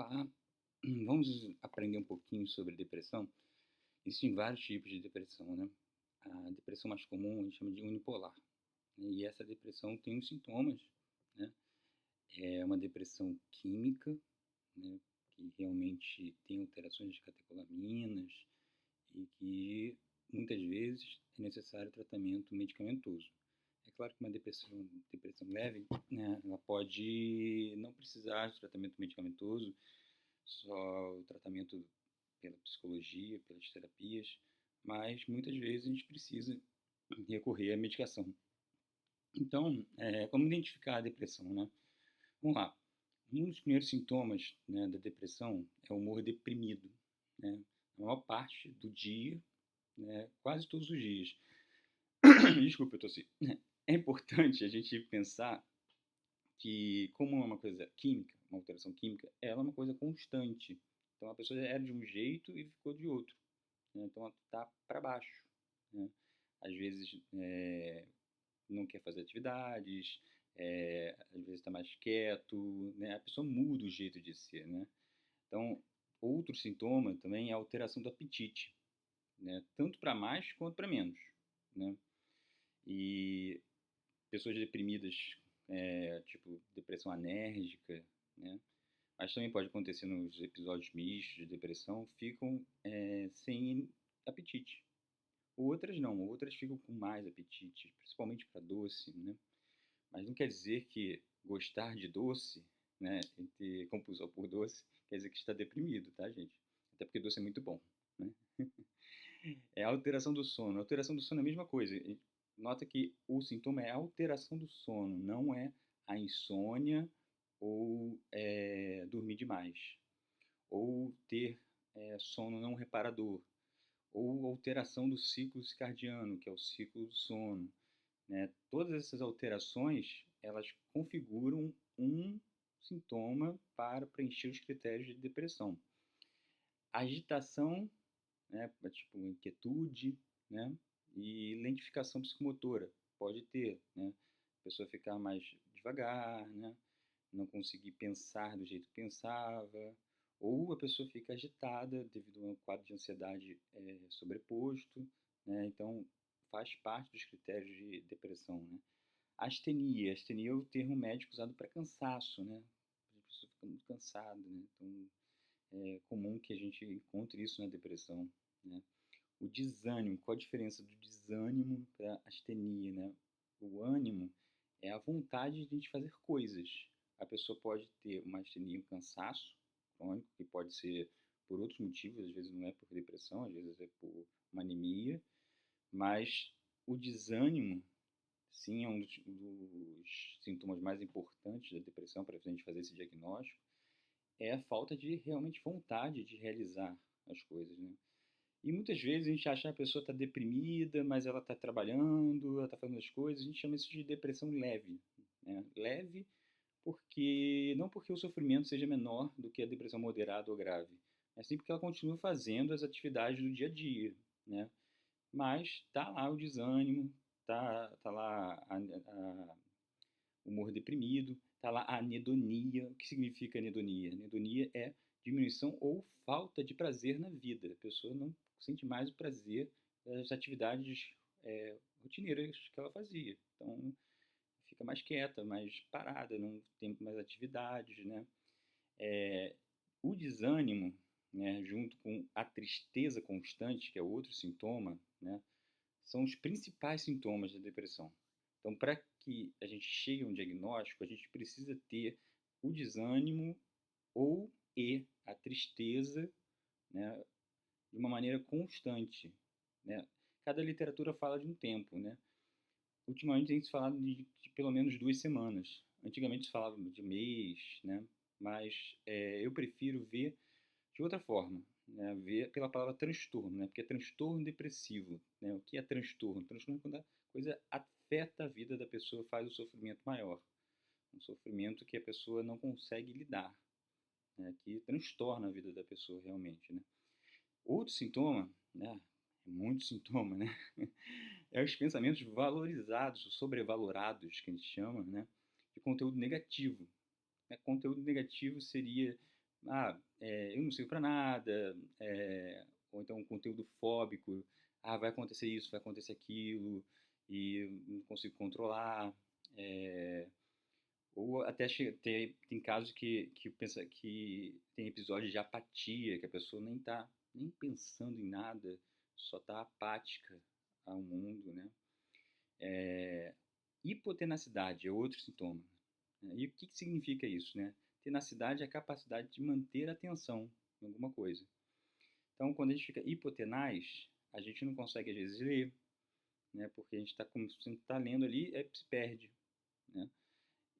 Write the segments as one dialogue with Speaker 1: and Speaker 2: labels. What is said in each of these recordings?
Speaker 1: Opa, vamos aprender um pouquinho sobre depressão. Existem vários tipos de depressão, né? A depressão mais comum a gente chama de unipolar, né? E essa depressão tem os sintomas, né? É uma depressão química, né? Que realmente tem alterações de catecolaminas e que muitas vezes é necessário tratamento medicamentoso. É claro que uma depressão leve, né? Ela pode não precisar de tratamento medicamentoso, só o tratamento pela psicologia, pelas terapias, mas muitas vezes a gente precisa recorrer à medicação. Então, como identificar a depressão, né? Vamos lá. Um dos primeiros sintomas, né, da depressão é o humor deprimido, né? A maior parte do dia, né, quase todos os dias. Desculpa, eu tossi. É importante a gente pensar que, como é uma coisa química, uma alteração química, ela é uma coisa constante. Então, a pessoa era de um jeito e ficou de outro, né? Então, ela está para baixo, né? Às vezes, não quer fazer atividades, às vezes está mais quieto, né? A pessoa muda o jeito de ser, né? Então, outro sintoma também é a alteração do apetite, né? Tanto para mais quanto para menos, né? E pessoas deprimidas, tipo depressão anérgica, né? Mas também pode acontecer nos episódios mistos de depressão, ficam sem apetite. Outras não, outras ficam com mais apetite, principalmente para doce, né? Mas não quer dizer que gostar de doce, né, e ter compulsão por doce, quer dizer que está deprimido, tá, gente? Até porque doce é muito bom, né? É a alteração do sono. A alteração do sono é a mesma coisa. Nota que o sintoma é a alteração do sono, não é a insônia ou dormir demais, ou ter sono não reparador, ou alteração do ciclo circadiano, que é o ciclo do sono, né? Todas essas alterações, elas configuram um sintoma para preencher os critérios de depressão. Agitação, né, tipo inquietude, né, e lentificação psicomotora, pode ter, né, a pessoa ficar mais devagar, né, não conseguir pensar do jeito que pensava, ou a pessoa fica agitada devido a um quadro de ansiedade sobreposto, né, então faz parte dos critérios de depressão, né. Astenia é o termo médico usado para cansaço, né, a pessoa fica muito cansada, né, então é comum que a gente encontre isso na depressão, né. O desânimo, qual a diferença do desânimo para a astenia, né? O ânimo é a vontade de a gente fazer coisas. A pessoa pode ter uma astenia, um cansaço crônico, que pode ser por outros motivos, às vezes não é por depressão, às vezes é por uma anemia, mas o desânimo, sim, é um dos sintomas mais importantes da depressão para a gente fazer esse diagnóstico, é a falta de realmente vontade de realizar as coisas, né? E muitas vezes a gente acha que a pessoa está deprimida, mas ela está trabalhando, ela está fazendo as coisas, a gente chama isso de depressão leve, né? Leve porque não porque o sofrimento seja menor do que a depressão moderada ou grave, mas sim porque ela continua fazendo as atividades do dia a dia, né? Mas está lá o desânimo, tá lá o humor deprimido, está lá a anedonia. O que significa anedonia? Anedonia é diminuição ou falta de prazer na vida. A pessoa não sente mais o prazer das atividades rotineiras que ela fazia. Então, fica mais quieta, mais parada, não tem mais atividades, né? O desânimo, né, junto com a tristeza constante, que é outro sintoma, né, são os principais sintomas da depressão. Então, para que a gente chegue a um diagnóstico, a gente precisa ter o desânimo ou a tristeza, né, de uma maneira constante, né? Cada literatura fala de um tempo, né? Ultimamente tem se falado de pelo menos 2 semanas. Antigamente se falava de mês, né? Mas eu prefiro ver de outra forma, né? Ver pela palavra transtorno, né? Porque é transtorno depressivo, né? O que é transtorno? Transtorno é quando a coisa afeta a vida da pessoa, faz o sofrimento maior. Um sofrimento que a pessoa não consegue lidar, né? Que transtorna a vida da pessoa realmente, né? Outro sintoma, né? Muito sintoma, né? É os pensamentos valorizados, ou sobrevalorados, que a gente chama, né? De conteúdo negativo. Conteúdo negativo seria eu não sirvo para nada, ou então um conteúdo fóbico, vai acontecer isso, vai acontecer aquilo, e não consigo controlar. é, ou até tem casos que pensa que tem episódios de apatia, que a pessoa nem está nem pensando em nada, só está apática ao mundo, né? É, hipotenacidade é outro sintoma, né? E o que significa isso, né? Tenacidade é a capacidade de manter a atenção em alguma coisa. Então, quando a gente fica hipotenaz, a gente não consegue, às vezes, ler, né? Porque a gente está como se está lendo ali, se perde, né?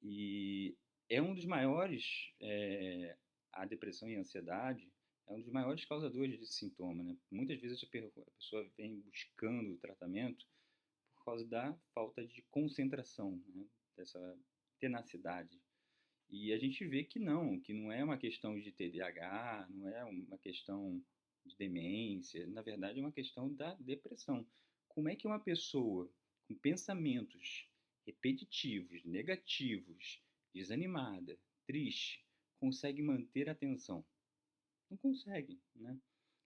Speaker 1: E é um dos maiores, a depressão e a ansiedade é um dos maiores causadores desse sintoma, né? Muitas vezes a pessoa vem buscando o tratamento por causa da falta de concentração, né? Dessa tenacidade. E a gente vê que não é uma questão de TDAH, não é uma questão de demência, na verdade é uma questão da depressão. Como é que uma pessoa com pensamentos repetitivos, negativos, desanimada, triste, consegue manter a atenção? Não consegue, né?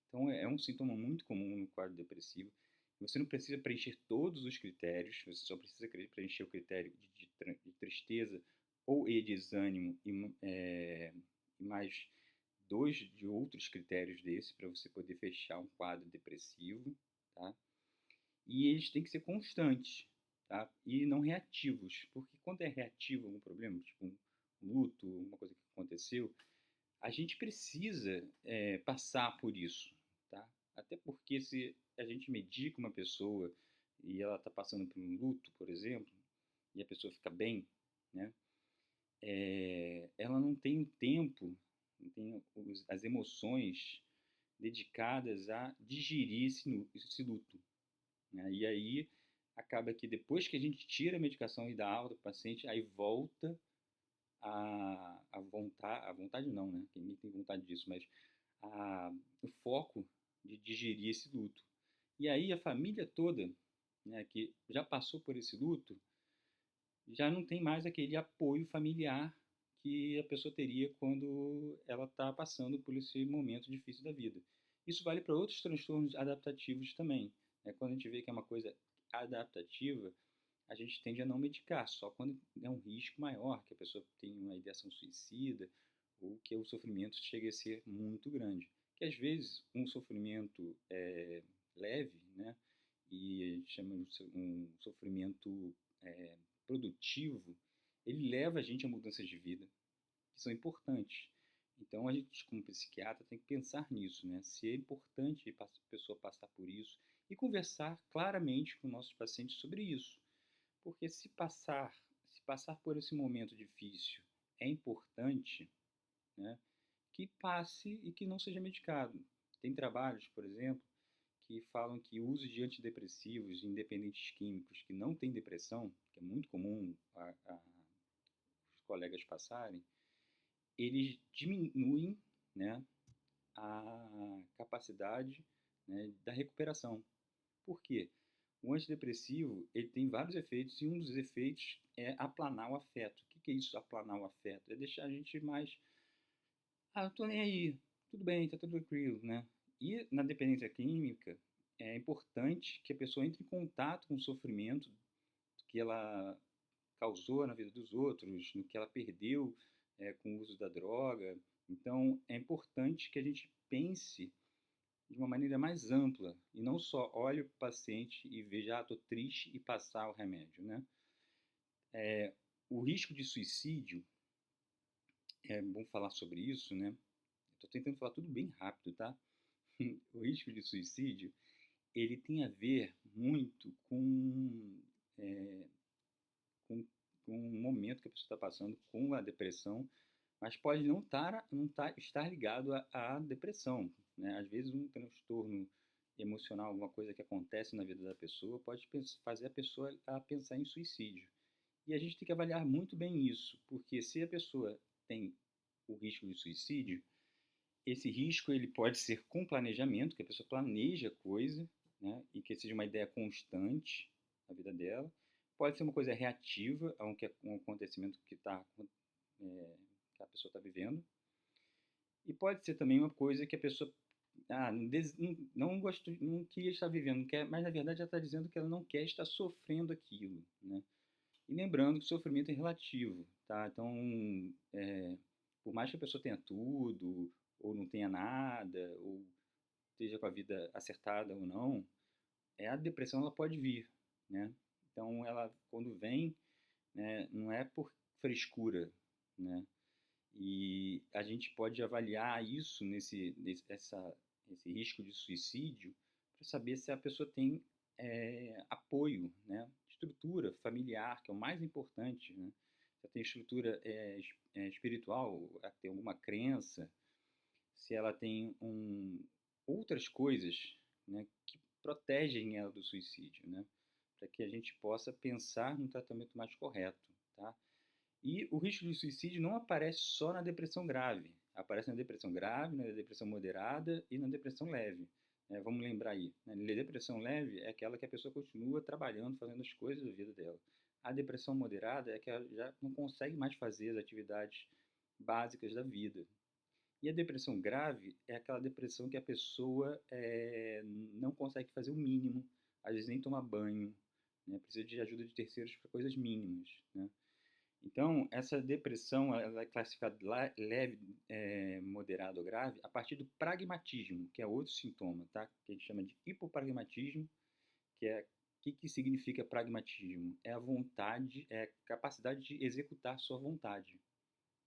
Speaker 1: Então é um sintoma muito comum no quadro depressivo. Você não precisa preencher todos os critérios, você só precisa preencher o critério de tristeza ou e desânimo e mais dois de outros critérios desse para você poder fechar um quadro depressivo, tá? E eles têm que ser constantes, tá? E não reativos, porque quando é reativo algum problema, tipo um luto, uma coisa que aconteceu, a gente precisa passar por isso, tá? Até porque se a gente medica uma pessoa e ela está passando por um luto, por exemplo, e a pessoa fica bem, né? Ela não tem o tempo, não tem as emoções dedicadas a digerir esse luto, né? E aí acaba que depois que a gente tira a medicação e dá alta para o paciente, aí volta a vontade não, né? Ninguém tem vontade disso, mas o foco de digerir esse luto. E aí a família toda, né, que já passou por esse luto, já não tem mais aquele apoio familiar que a pessoa teria quando ela está passando por esse momento difícil da vida. Isso vale para outros transtornos adaptativos também, né? Quando a gente vê que é uma coisa adaptativa, a gente tende a não medicar, só quando é um risco maior, que a pessoa tem uma ideação suicida ou que o sofrimento chegue a ser muito grande. Que às vezes um sofrimento leve, né, e a gente chama de um sofrimento é, produtivo, ele leva a gente a mudanças de vida que são importantes. Então a gente, como psiquiatra, tem que pensar nisso, né? Se é importante a pessoa passar por isso e conversar claramente com nossos pacientes sobre isso. Porque se passar por esse momento difícil é importante, né, que passe e que não seja medicado. Tem trabalhos, por exemplo, que falam que o uso de antidepressivos independentes químicos que não têm depressão, que é muito comum os colegas passarem, eles diminuem, né, a capacidade, né, da recuperação. Por quê? O antidepressivo ele tem vários efeitos e um dos efeitos é aplanar o afeto. O que é isso, aplanar o afeto? É deixar a gente mais, eu tô nem aí, tudo bem, tá tudo tranquilo, né? E na dependência química é importante que a pessoa entre em contato com o sofrimento que ela causou na vida dos outros, no que ela perdeu com o uso da droga. Então é importante que a gente pense de uma maneira mais ampla e não só olhe para o paciente e veja, estou triste e passar o remédio, né? O risco de suicídio, é bom falar sobre isso, né? Estou tentando falar tudo bem rápido, tá? O risco de suicídio, ele tem a ver muito é, com, com o momento que a pessoa está passando com a depressão, mas pode estar ligado à depressão, né? Às vezes um transtorno emocional, alguma coisa que acontece na vida da pessoa, pode fazer a pessoa a pensar em suicídio. E a gente tem que avaliar muito bem isso, porque se a pessoa tem o risco de suicídio, esse risco ele pode ser com planejamento, que a pessoa planeja coisa, né, e que seja uma ideia constante na vida dela. Pode ser uma coisa reativa a um acontecimento que a pessoa está vivendo. E pode ser também uma coisa que a pessoa não gosto, não queria estar vivendo, não quer, mas na verdade ela está dizendo que ela não quer estar sofrendo aquilo, né? E lembrando que o sofrimento é relativo, tá? Então, por mais que a pessoa tenha tudo, ou não tenha nada, ou esteja com a vida acertada ou não, a depressão ela pode vir, né? Então, ela quando vem, né, não é por frescura, né? E a gente pode avaliar isso esse risco de suicídio para saber se a pessoa tem apoio, né? Estrutura familiar, que é o mais importante, né? Se ela tem estrutura espiritual, tem alguma crença, se ela tem outras coisas, né, que protegem ela do suicídio, né? Para que a gente possa pensar num tratamento mais correto, tá? E o risco de suicídio não aparece só na depressão grave. Aparece na depressão grave, na depressão moderada e na depressão leve. Vamos lembrar aí. Né? A depressão leve é aquela que a pessoa continua trabalhando, fazendo as coisas da vida dela. A depressão moderada é que ela já não consegue mais fazer as atividades básicas da vida. E a depressão grave é aquela depressão que a pessoa não consegue fazer o mínimo, às vezes nem tomar banho, né? Precisa de ajuda de terceiros para coisas mínimas, né? Então, essa depressão ela é classificada leve, moderada ou grave a partir do pragmatismo, que é outro sintoma, tá? Que a gente chama de hipopragmatismo, que significa pragmatismo? É a vontade, é a capacidade de executar sua vontade.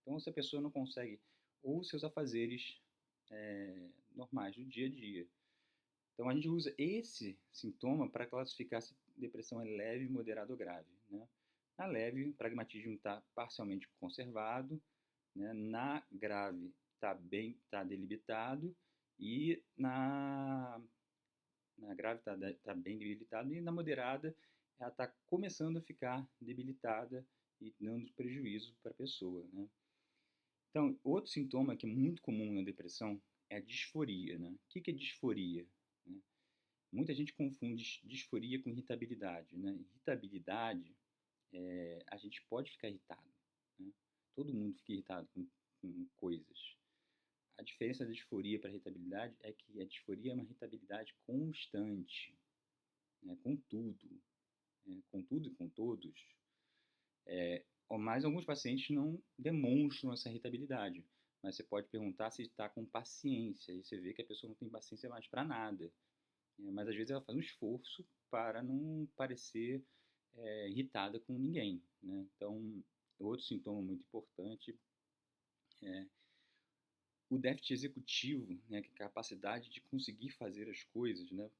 Speaker 1: Então, se a pessoa não consegue ou seus afazeres normais do dia a dia. Então, a gente usa esse sintoma para classificar se a depressão é leve, moderada ou grave, né? Na leve, o pragmatismo está parcialmente conservado, né? Na grave está debilitado e na grave está bem debilitado e na moderada ela está começando a ficar debilitada e dando prejuízo para a pessoa, né? Então, outro sintoma que é muito comum na depressão é a disforia, né? O que é disforia? Né? Muita gente confunde disforia com irritabilidade, né? Irritabilidade, a gente pode ficar irritado, né? Todo mundo fica irritado com coisas. A diferença da disforia para a irritabilidade é que a disforia é uma irritabilidade constante, né? Com tudo e com todos. Mas alguns pacientes não demonstram essa irritabilidade. Mas você pode perguntar se está com paciência, e você vê que a pessoa não tem paciência mais para nada. Mas às vezes ela faz um esforço para não parecer irritada com ninguém, né? Então, outro sintoma muito importante é o déficit executivo, né, que é a capacidade de conseguir fazer as coisas, né?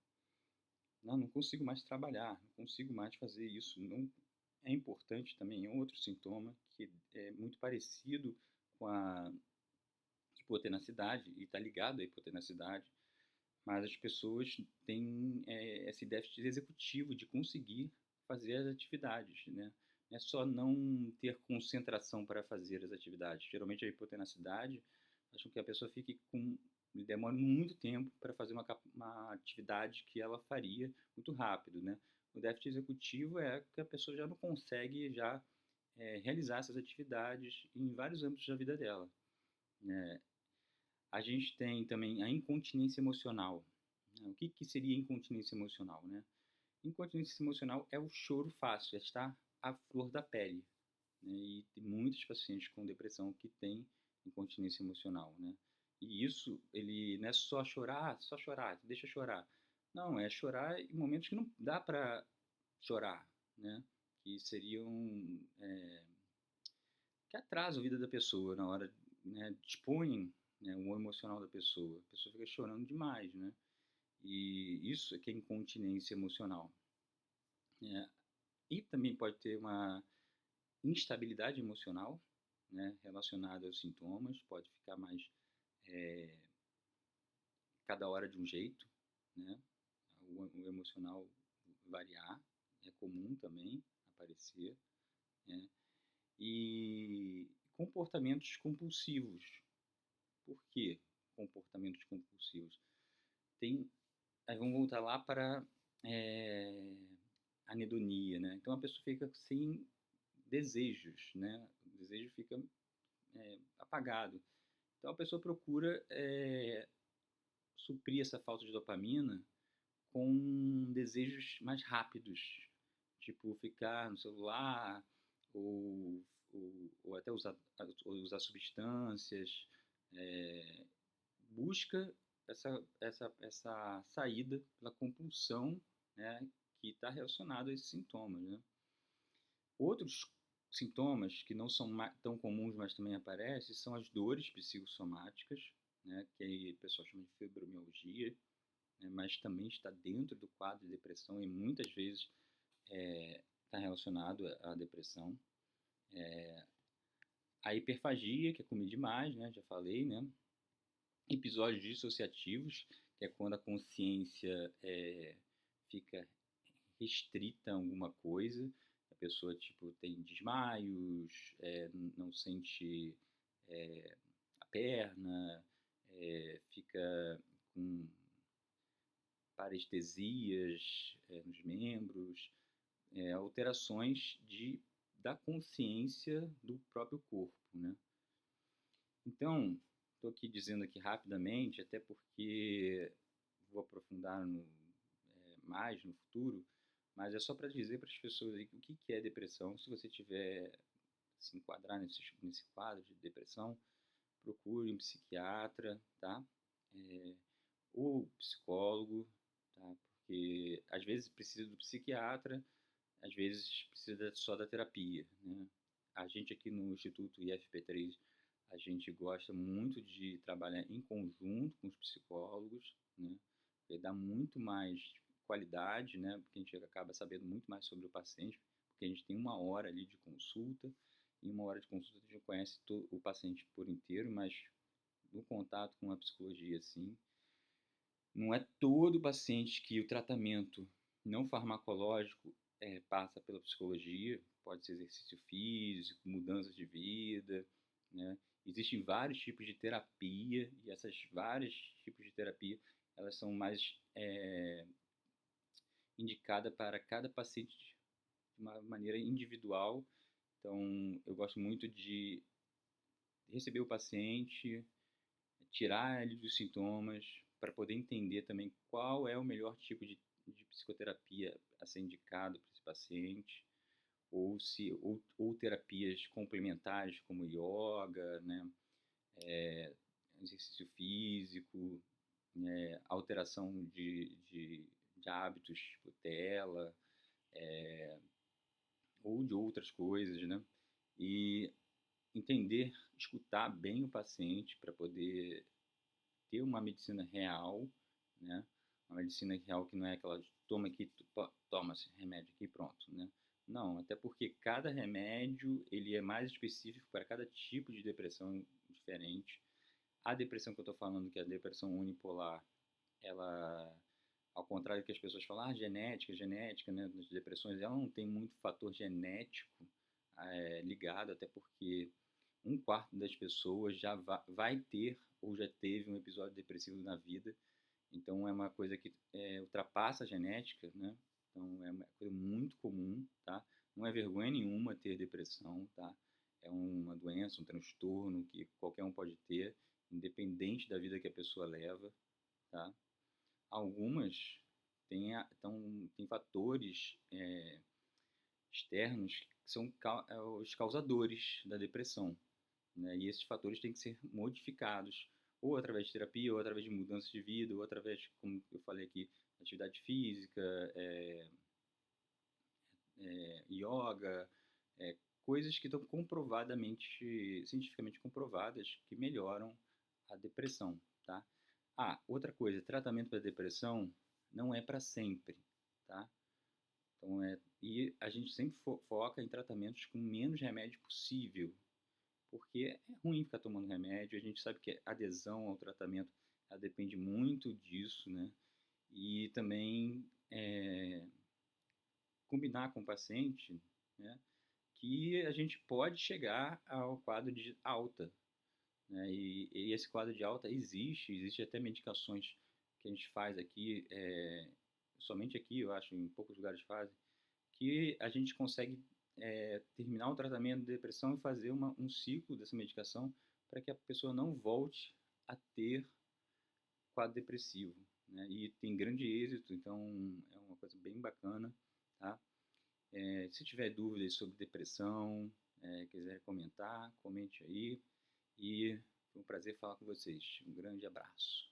Speaker 1: Não consigo mais trabalhar, não consigo mais fazer isso. Não é importante também, é um outro sintoma que é muito parecido com a hipotenacidade e está ligado à hipotenacidade, mas as pessoas têm esse déficit executivo de conseguir fazer as atividades, né? Não é só não ter concentração para fazer as atividades. Geralmente a hipotenacidade faz com que a pessoa demore muito tempo para fazer uma atividade que ela faria muito rápido, né? O déficit executivo é que a pessoa já não consegue realizar essas atividades em vários âmbitos da vida dela, né? A gente tem também a incontinência emocional. O que seria incontinência emocional, né? Incontinência emocional é o choro fácil, é estar à flor da pele, né? E tem muitos pacientes com depressão que têm incontinência emocional, né? E isso, ele não é só chorar, deixa chorar. Não, é chorar em momentos que não dá para chorar, né? Que seriam que atrasam a vida da pessoa na hora, né? Dispõem, né, o emocional da pessoa. A pessoa fica chorando demais, né? E isso é que é incontinência emocional. Né? E também pode ter uma instabilidade emocional, né, relacionada aos sintomas, pode ficar mais cada hora de um jeito, né? O emocional variar, é comum também aparecer, né? E comportamentos compulsivos. Por que comportamentos compulsivos? Aí vamos voltar lá para anedonia, né? Então a pessoa fica sem desejos, né? O desejo fica apagado. Então a pessoa procura suprir essa falta de dopamina com desejos mais rápidos, tipo ficar no celular ou, ou até usar substâncias. é, Busca essa saída pela compulsão, né, que está relacionado a esses sintomas, né? Outros sintomas que não são tão comuns, mas também aparecem, são as dores psicossomáticas, né, que aí o pessoal chama de fibromialgia, né, mas também está dentro do quadro de depressão e muitas vezes está relacionado à depressão. A hiperfagia, que é comer demais, né, já falei, né? Episódios dissociativos, que é quando a consciência fica restrita a alguma coisa, a pessoa tipo tem desmaios, não sente a perna, fica com parestesias nos membros, alterações da consciência do próprio corpo, né? Então, estou aqui dizendo aqui rapidamente, até porque vou aprofundar mais no futuro, mas é só para dizer para as pessoas aí o que é depressão. Se você tiver se enquadrar nesse quadro de depressão, procure um psiquiatra, tá? É, ou psicólogo, tá? Porque às vezes precisa do psiquiatra, às vezes precisa só da terapia, né? A gente aqui no Instituto IFP3, a gente gosta muito de trabalhar em conjunto com os psicólogos, né? Porque dá muito mais qualidade, né? Porque a gente acaba sabendo muito mais sobre o paciente, porque a gente tem uma hora ali de consulta, e uma hora de consulta a gente conhece o paciente por inteiro, mas no contato com a psicologia, assim, não é todo paciente que o tratamento não farmacológico passa pela psicologia, pode ser exercício físico, mudanças de vida, né? Existem vários tipos de terapia e essas vários tipos de terapia elas são mais indicadas para cada paciente de uma maneira individual. Então, eu gosto muito de receber o paciente, tirar ele dos sintomas, para poder entender também qual é o melhor tipo de psicoterapia a ser indicado para esse paciente, ou terapias complementares como yoga, né, exercício físico, alteração de hábitos, tipo tela, ou de outras coisas, né? E entender, escutar bem o paciente para poder ter uma medicina real, né? Uma medicina real que não é aquela de toma aqui, toma esse remédio aqui e pronto, né? Não, até porque cada remédio ele é mais específico para cada tipo de depressão diferente. A depressão que eu estou falando, que é a depressão unipolar, ela, ao contrário do que as pessoas falam, genética, né, das depressões, ela não tem muito fator genético ligado, até porque um quarto das pessoas já vai ter ou já teve um episódio depressivo na vida. Então é uma coisa que ultrapassa a genética, né? Então é uma coisa muito comum, tá? Não é vergonha nenhuma ter depressão, tá? É uma doença, um transtorno que qualquer um pode ter, independente da vida que a pessoa leva, tá? Algumas têm fatores externos que são os causadores da depressão, né? E esses fatores têm que ser modificados, ou através de terapia, ou através de mudança de vida, ou através, como eu falei aqui, atividade física, yoga, coisas que estão comprovadamente, cientificamente comprovadas, que melhoram a depressão, tá? Ah, outra coisa, tratamento para depressão não é para sempre, tá? Então e a gente sempre foca em tratamentos com menos remédio possível, porque é ruim ficar tomando remédio, a gente sabe que a adesão ao tratamento ela depende muito disso, né? E também combinar com o paciente, né, que a gente pode chegar ao quadro de alta, né? E esse quadro de alta existe até medicações que a gente faz aqui, somente aqui, eu acho, em poucos lugares fazem, que a gente consegue terminar o tratamento de depressão e fazer um ciclo dessa medicação para que a pessoa não volte a ter quadro depressivo, né? E tem grande êxito, então é uma coisa bem bacana, tá? Se tiver dúvidas sobre depressão, quiser comentar, comente aí. E foi um prazer falar com vocês. Um grande abraço.